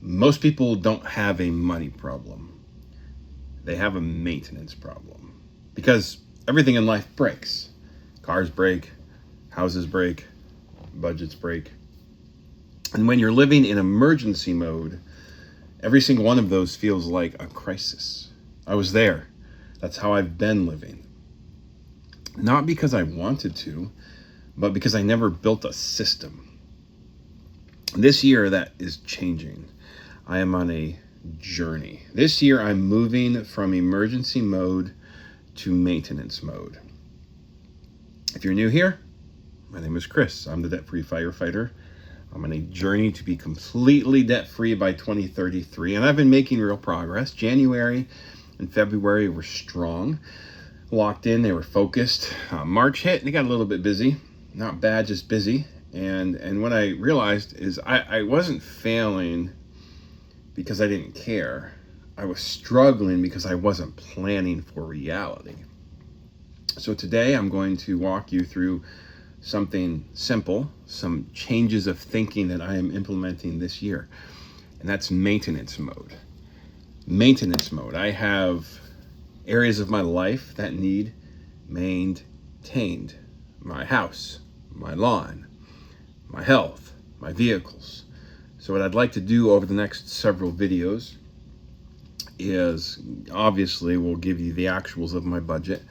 Most people don't have a money problem. They have a maintenance problem, because everything in life breaks. Cars break, houses break, budgets break. And when you're living in emergency mode, every single one of those feels like a crisis. I was there. That's how I've been living. Not because I wanted to, but because I never built a system. This year, that is changing. I am on a journey. This year, I'm moving from emergency mode to maintenance mode. If you're new here, my name is Chris. I'm the debt-free firefighter. I'm on a journey to be completely debt-free by 2033, and I've been making real progress. January and February were strong, locked in, they were focused. March hit, and it got a little bit busy. Not bad, just busy. And what I realized is I wasn't failing because I didn't care. I was struggling because I wasn't planning for reality. So today I'm going to walk you through something simple, some changes of thinking that I am implementing this year. And that's maintenance mode. Maintenance mode. I have areas of my life that need maintained. My house, my lawn, my health, my vehicles. So what I'd like to do over the next several videos is, obviously we'll give you the actuals of my budget.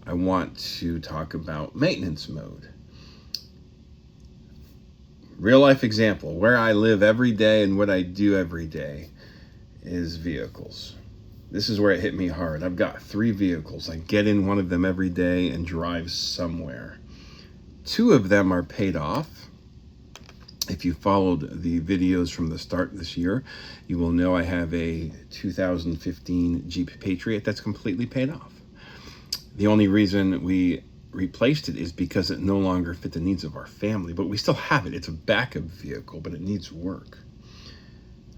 I want to talk about maintenance mode. Real life example, where I live every day and what I do every day is vehicles. This is where it hit me hard. I've got 3 vehicles. I get in one of them every day and drive somewhere. 2 of them are paid off. If you followed the videos from the start this year, you will know I have a 2015 Jeep Patriot that's completely paid off. The only reason we replaced it is because it no longer fit the needs of our family, but we still have it. It's a backup vehicle, but it needs work.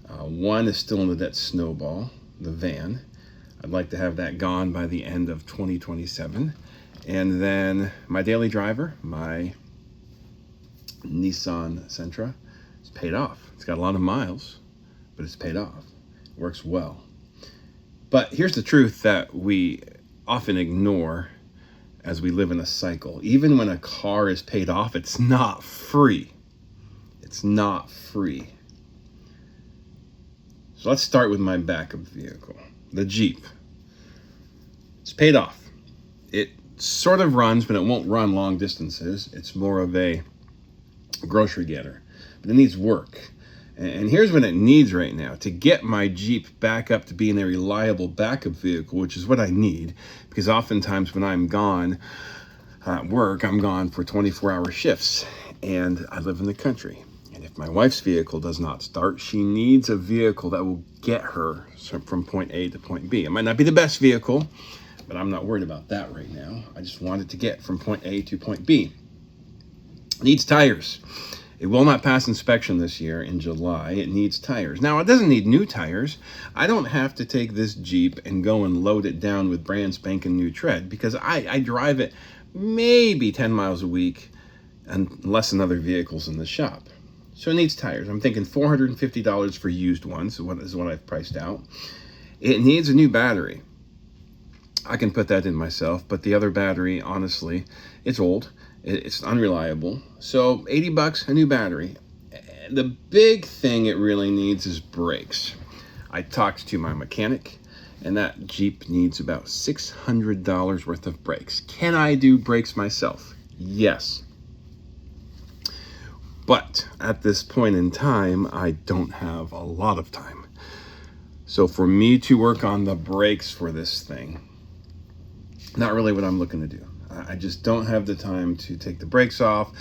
One is still in the debt snowball, the van. I'd like to have that gone by the end of 2027. And then my daily driver, my Nissan Sentra, is paid off. It's got a lot of miles, but it's paid off. It works well. But here's the truth that we often ignore as we live in a cycle. Even when a car is paid off, it's not free. It's not free. So let's start with my backup vehicle, the Jeep. It's paid off. It sort of runs, but it won't run long distances. It's more of a grocery getter, but it needs work. And here's what it needs right now. To get my Jeep back up to being a reliable backup vehicle, which is what I need, because oftentimes when I'm gone at work, I'm gone for 24-hour shifts, and I live in the country. And if my wife's vehicle does not start, she needs a vehicle that will get her from point A to point B. It might not be the best vehicle, but I'm not worried about that right now. I just want it to get from point A to point B. It needs tires. It will not pass inspection this year in July. It needs tires. Now, it doesn't need new tires. I don't have to take this Jeep and go and load it down with brand spanking new tread, because I drive it maybe 10 miles a week and less than other vehicles in the shop. So it needs tires. I'm thinking $450 for used ones is what I've priced out. It needs a new battery. I can put that in myself, but the other battery, honestly, it's old. It's unreliable. So $80, a new battery. The big thing it really needs is brakes. I talked to my mechanic, and that Jeep needs about $600 worth of brakes. Can I do brakes myself? Yes. But at this point in time, I don't have a lot of time. So for me to work on the brakes for this thing, not really what I'm looking to do. I just don't have the time to take the brakes off.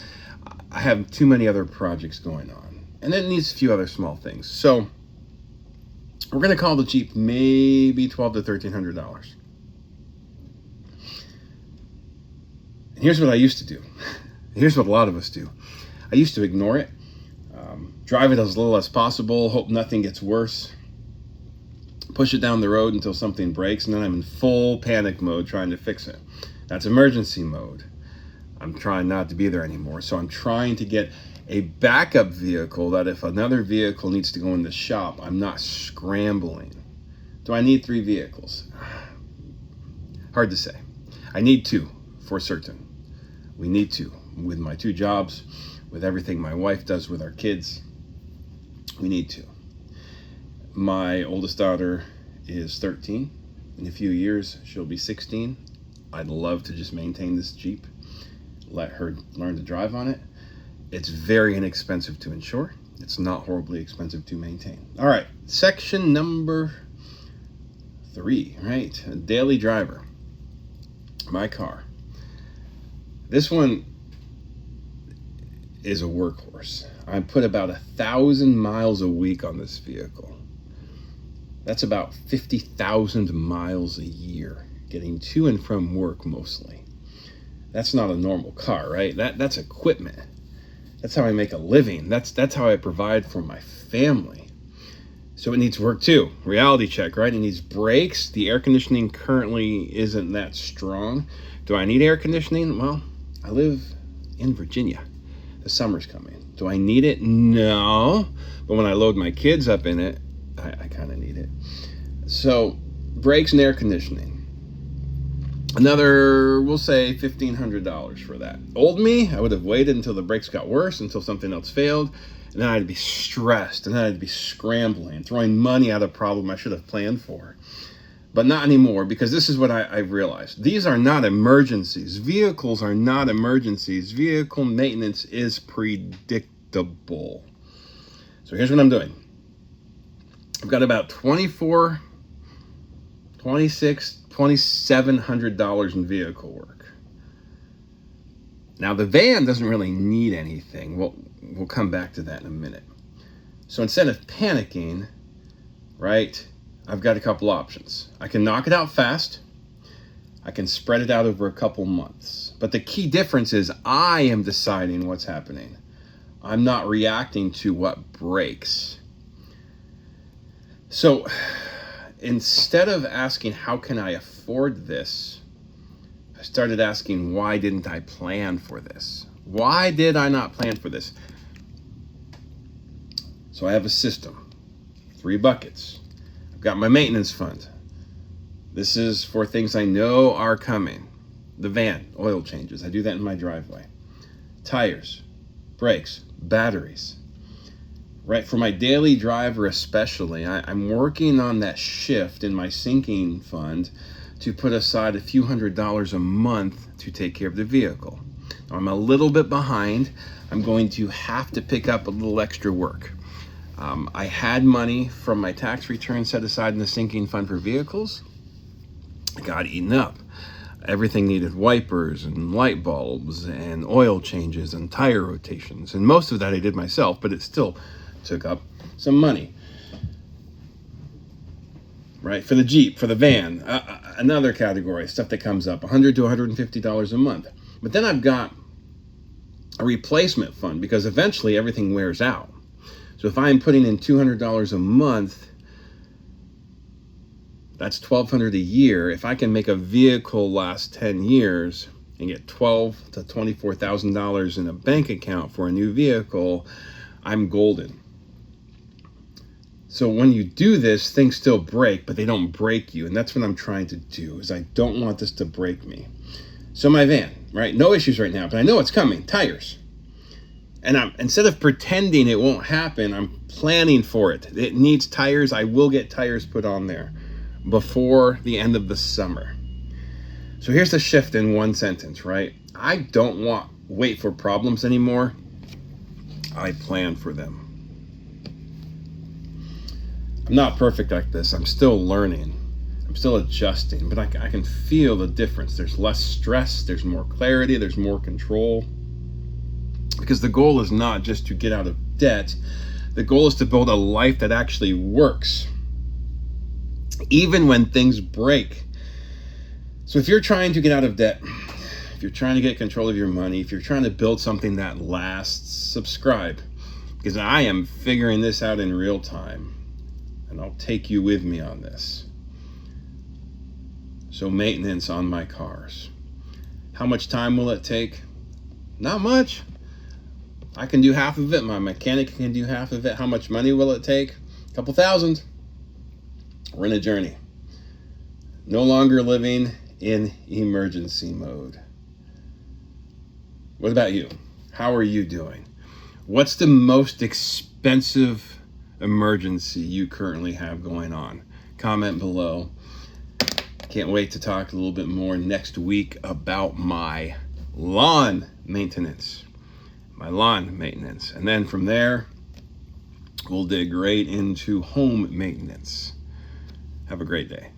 I have too many other projects going on. And it needs a few other small things. So we're going to call the Jeep maybe $1,200 to $1,300. And here's what I used to do. Here's what a lot of us do. I used to ignore it, drive it as little as possible, hope nothing gets worse, push it down the road until something breaks, and then I'm in full panic mode trying to fix it. That's emergency mode. I'm trying not to be there anymore. So I'm trying to get a backup vehicle that if another vehicle needs to go in the shop, I'm not scrambling. Do I need 3 vehicles? Hard to say. I need 2 for certain. We need 2 with my 2 jobs, with everything my wife does with our kids. We need 2. My oldest daughter is 13. In a few years, she'll be 16. I'd love to just maintain this Jeep, let her learn to drive on it. It's very inexpensive to insure. It's not horribly expensive to maintain. All right, section number 3, right? A daily driver. My car. This one is a workhorse. I put about 1,000 miles a week on this vehicle. That's about 50,000 miles a year, getting to and from work mostly. That's not a normal car, right? That's equipment. That's how I make a living. That's how I provide for my family. So it needs work too. Reality check, right? It needs brakes. The air conditioning currently isn't that strong. Do I need air conditioning? Well, I live in Virginia. The summer's coming. Do I need it? No. But when I load my kids up in it, I kind of need it. So brakes and air conditioning. Another, we'll say $1,500 for that. Old me, I would have waited until the brakes got worse, until something else failed, and then I'd be stressed, and then I'd be scrambling, throwing money at a problem I should have planned for. But not anymore, because this is what I've realized. These are not emergencies. Vehicles are not emergencies. Vehicle maintenance is predictable. So here's what I'm doing. I've got about $2,700 in vehicle work. Now the van doesn't really need anything. We'll come back to that in a minute. So instead of panicking, right, I've got a couple options. I can knock it out fast. I can spread it out over a couple months. But the key difference is I am deciding what's happening. I'm not reacting to what breaks. So instead of asking, how can I afford this? I started asking, why didn't I plan for this? Why did I not plan for this? So I have a system, 3 buckets. I've got my maintenance fund. This is for things I know are coming. The van, oil changes. I do that in my driveway. Tires, brakes, batteries. Right, for my daily driver especially, I'm working on that shift in my sinking fund to put aside a few $100s a month to take care of the vehicle. Now, I'm a little bit behind. I'm going to have to pick up a little extra work. I had money from my tax return set aside in the sinking fund for vehicles. It got eaten up. Everything needed wipers and light bulbs and oil changes and tire rotations. And most of that I did myself, but it still took up some money. Right, for the Jeep, for the van, another category, stuff that comes up, $100 to $150 a month. But then I've got a replacement fund because eventually everything wears out. So if I'm putting in $200 a month, that's $1,200 a year. If I can make a vehicle last 10 years and get $12,000 to $24,000 in a bank account for a new vehicle, I'm golden. So when you do this, things still break, but they don't break you. And that's what I'm trying to do, is I don't want this to break me. So my van, right? No issues right now, but I know it's coming. Tires. And instead of pretending it won't happen, I'm planning for it. It needs tires. I will get tires put on there before the end of the summer. So here's the shift in one sentence, right? I don't wait for problems anymore. I plan for them. I'm not perfect like this. I'm still learning. I'm still adjusting, but I can feel the difference. There's less stress. There's more clarity. There's more control. Because the goal is not just to get out of debt. The goal is to build a life that actually works, even when things break. So if you're trying to get out of debt, if you're trying to get control of your money, if you're trying to build something that lasts, subscribe. Because I am figuring this out in real time. And I'll take you with me on this. So maintenance on my cars. How much time will it take? Not much. I can do half of it. My mechanic can do half of it. How much money will it take? A couple thousand. We're in a journey. No longer living in emergency mode. What about you? How are you doing? What's the most expensive emergency you currently have going on? Comment below. Can't wait to talk a little bit more next week about my lawn maintenance. And then from there, we'll dig right into home maintenance. Have a great day.